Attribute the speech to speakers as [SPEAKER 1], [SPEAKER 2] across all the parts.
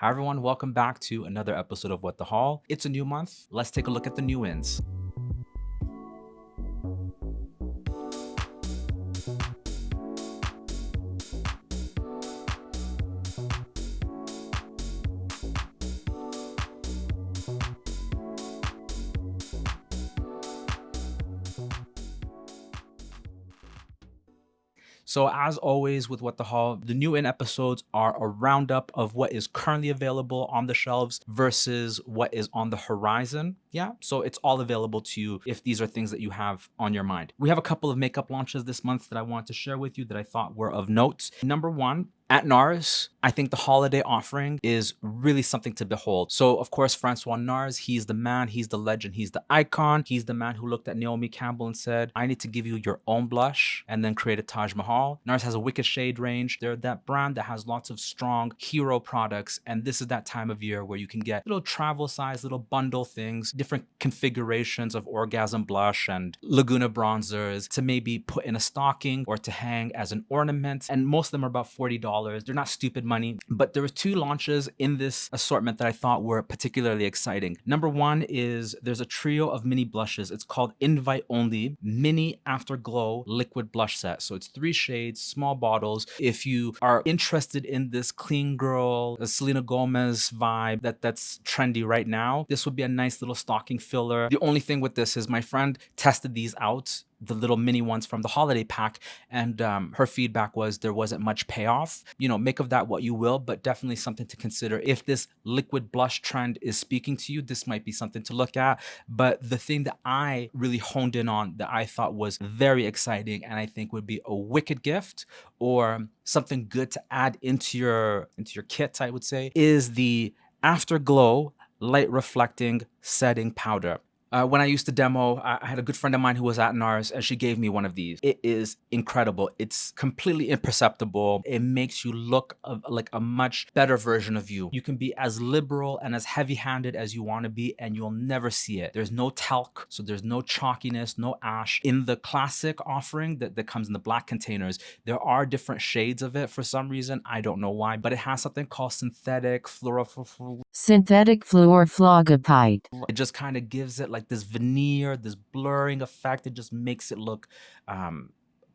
[SPEAKER 1] Hi everyone, welcome back to another episode of What the Haul. It's a new month. Let's take a look at the new ins. So as always with What the Haul, the new in episodes are a roundup of what is currently available on the shelves versus what is on the horizon. Yeah, so it's all available to you if these are things that you have on your mind. We have a couple of makeup launches this month that I want to share with you that I thought were of note. Number one, at Nars, I think the holiday offering is really something to behold. So, of course, Francois Nars, he's the man, he's the legend, he's the icon. He's the man who looked at Naomi Campbell and said, I need to give you your own blush, and then create a Taj Mahal. Nars has a wicked shade range. They're that brand that has lots of strong hero products, and this is that time of year where you can get little travel size, little bundle things, different configurations of orgasm blush and Laguna bronzers to maybe put in a stocking or to hang as an ornament. And most of them are about $40. They're not stupid money, but there were two launches in this assortment that I thought were particularly exciting. Number one is there's a trio of mini blushes. It's called Invite Only Mini Afterglow Liquid Blush Set. So it's 3 shades, small bottles. If you are interested in this clean girl, Selena Gomez vibe that's trendy right now, this would be a nice little stocking filler. The only thing with this is my friend tested these out, the little mini ones from the holiday pack, and her feedback was there wasn't much payoff. You know, make of that what you will, but definitely something to consider. If this liquid blush trend is speaking to you, this might be something to look at. But the thing that I really honed in on that I thought was very exciting and I think would be a wicked gift or something good to add into your kit, I would say, is the Afterglow light reflecting setting powder. When I used to demo, I had a good friend of mine who was at Nars and she gave me one of these. It is incredible. It's completely imperceptible. It makes you look like a much better version of you. You can be as liberal and as heavy-handed as you want to be and you'll never see it. There's no talc, so there's no chalkiness, no ash. In the classic offering that comes in the black containers, there are different shades of it for some reason. I don't know why, but it has something called synthetic
[SPEAKER 2] fluorphlogapite.
[SPEAKER 1] it just kind of gives it like this veneer, this blurring effect. It just makes it look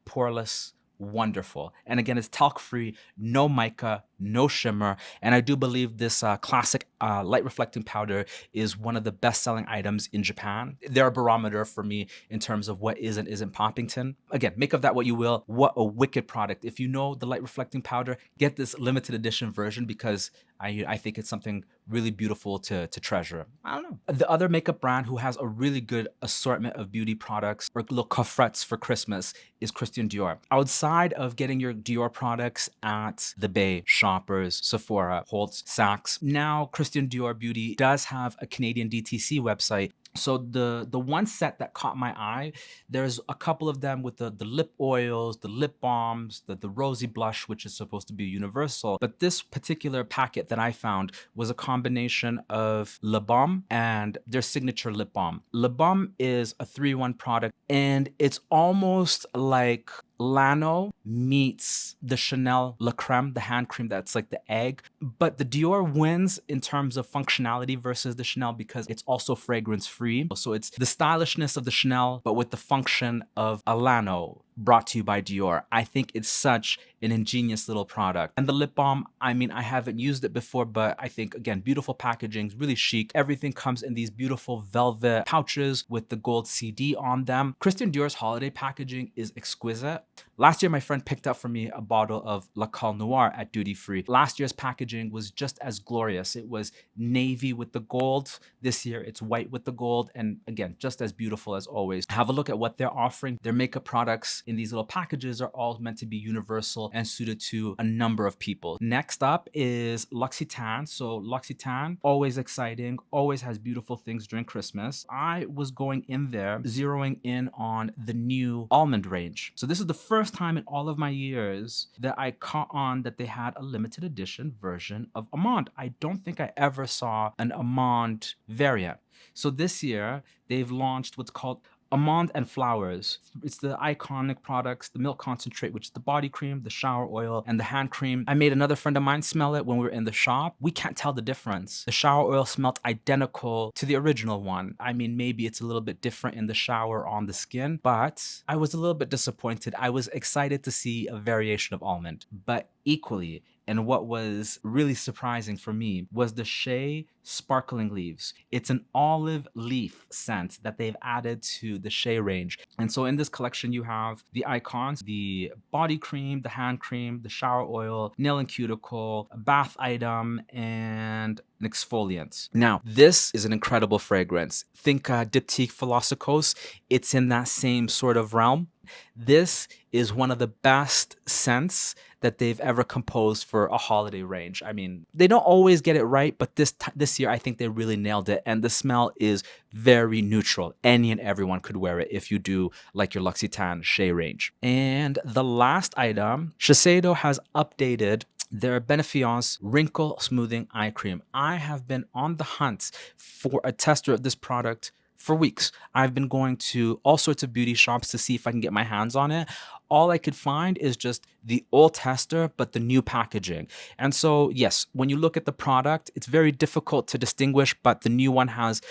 [SPEAKER 1] poreless, wonderful. And again, it's talc free, no mica, no shimmer. And I do believe this classic light reflecting powder is one of the best selling items in Japan. They're a barometer for me in terms of what is and isn't Poppington. Again, make of that what you will. What a wicked product. If you know the light reflecting powder, get this limited edition version because I think it's something really beautiful to treasure. I don't know. The other makeup brand who has a really good assortment of beauty products or little coffrets for Christmas is Christian Dior. Outside of getting your Dior products at the Bay, Shoppers, Sephora, Holtz, Saks, now Christian Dior Beauty does have a Canadian DTC website. So the one set that caught my eye, there's a couple of them with the lip oils, the lip balms, the rosy blush, which is supposed to be universal. But this particular packet that I found was a combination of Le Balm and their signature lip balm. Le Balm is a 3-in-1 product, and it's almost like Lano meets the Chanel La Creme, the hand cream that's like the egg. But the Dior wins in terms of functionality versus the Chanel because it's also fragrance free. So it's the stylishness of the Chanel, but with the function of a Lano, brought to you by Dior. I think it's such an ingenious little product. And the lip balm, I mean, I haven't used it before, but I think, again, beautiful packaging, really chic. Everything comes in these beautiful velvet pouches with the gold CD on them. Christian Dior's holiday packaging is exquisite. Last year, my friend picked up for me a bottle of La Col Noir at duty free. Last year's packaging was just as glorious. It was navy with the gold. This year, it's white with the gold. And again, just as beautiful as always. Have a look at what they're offering. Their makeup products in these little packages are all meant to be universal and suited to a number of people. Next up is Luxy Tan. So Luxy Tan, always exciting, always has beautiful things during Christmas. I was going in there, zeroing in on the new almond range. So this is the first time in all of my years that I caught on that they had a limited edition version of almond. I don't think I ever saw an almond variant. So this year, they've launched what's called Amande and Flowers. It's the iconic products, the milk concentrate, which is the body cream, the shower oil, and the hand cream. I made another friend of mine smell it when we were in the shop. We can't tell the difference. The shower oil smelled identical to the original one. I mean, maybe it's a little bit different in the shower on the skin, but I was a little bit disappointed. I was excited to see a variation of almond, but equally, and what was really surprising for me was the Shea Sparkling Leaves. It's an olive leaf scent that they've added to the Shea range. And so in this collection, you have the icons, the body cream, the hand cream, the shower oil, nail and cuticle, a bath item, and an exfoliant. Now, this is an incredible fragrance. Think Diptyque Philosophos. It's in that same sort of realm. This is one of the best scents that they've ever composed for a holiday range. I mean, they don't always get it right, but this year I think they really nailed it. And the smell is very neutral. Any and everyone could wear it if you do like your Luxy Tan Shea range. And the last item, Shiseido has updated their Benefiance Wrinkle Smoothing Eye Cream. I have been on the hunt for a tester of this product for weeks. I've been going to all sorts of beauty shops to see if I can get my hands on it. All I could find is just the old tester, but the new packaging. And so, yes, when you look at the product, it's very difficult to distinguish, but the new one has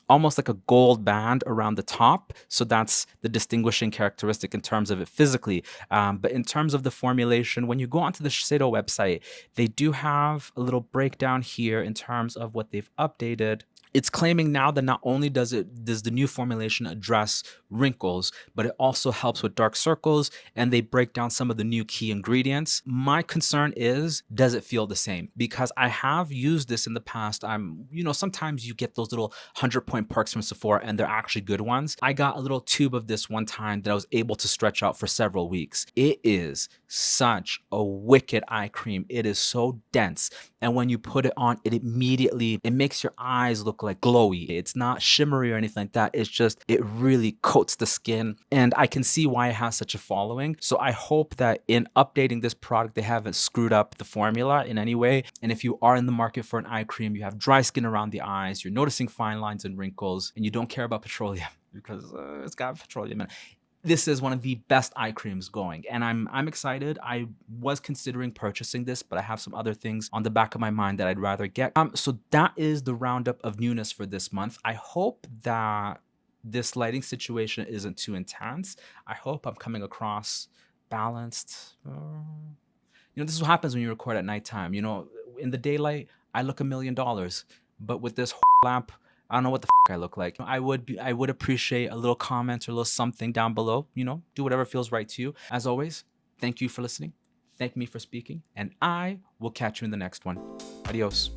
[SPEAKER 1] almost like a gold band around the top. So that's the distinguishing characteristic in terms of it physically. But in terms of the formulation, when you go onto the Shiseido website, they do have a little breakdown here in terms of what they've updated. It's claiming now that not only does the new formulation address wrinkles, but it also helps with dark circles, and they break down some of the new key ingredients. My concern is, does it feel the same? Because I have used this in the past. Sometimes you get those little 100-point perks from Sephora, and they're actually good ones. I got a little tube of this one time that I was able to stretch out for several weeks. It is such a wicked eye cream. It is so dense. And when you put it on, it makes your eyes look like glowy. It's not shimmery or anything like that. It's just, it really coats the skin. And I can see why it has such a following. So I hope that in updating this product, they haven't screwed up the formula in any way. And if you are in the market for an eye cream, you have dry skin around the eyes, you're noticing fine lines and wrinkles, and you don't care about petroleum because it's got petroleum in it, this is one of the best eye creams going, and I'm excited. I was considering purchasing this, but I have some other things on the back of my mind that I'd rather get. So that is the roundup of newness for this month. I hope that this lighting situation isn't too intense. I hope I'm coming across balanced. This is what happens when you record at nighttime. In the daylight, I look $1 million, but with this lamp, I don't know what the I look like. I would appreciate a little comment or a little something down below. Do whatever feels right to you. As always, thank you for listening. Thank me for speaking, and I will catch you in the next one. Adios.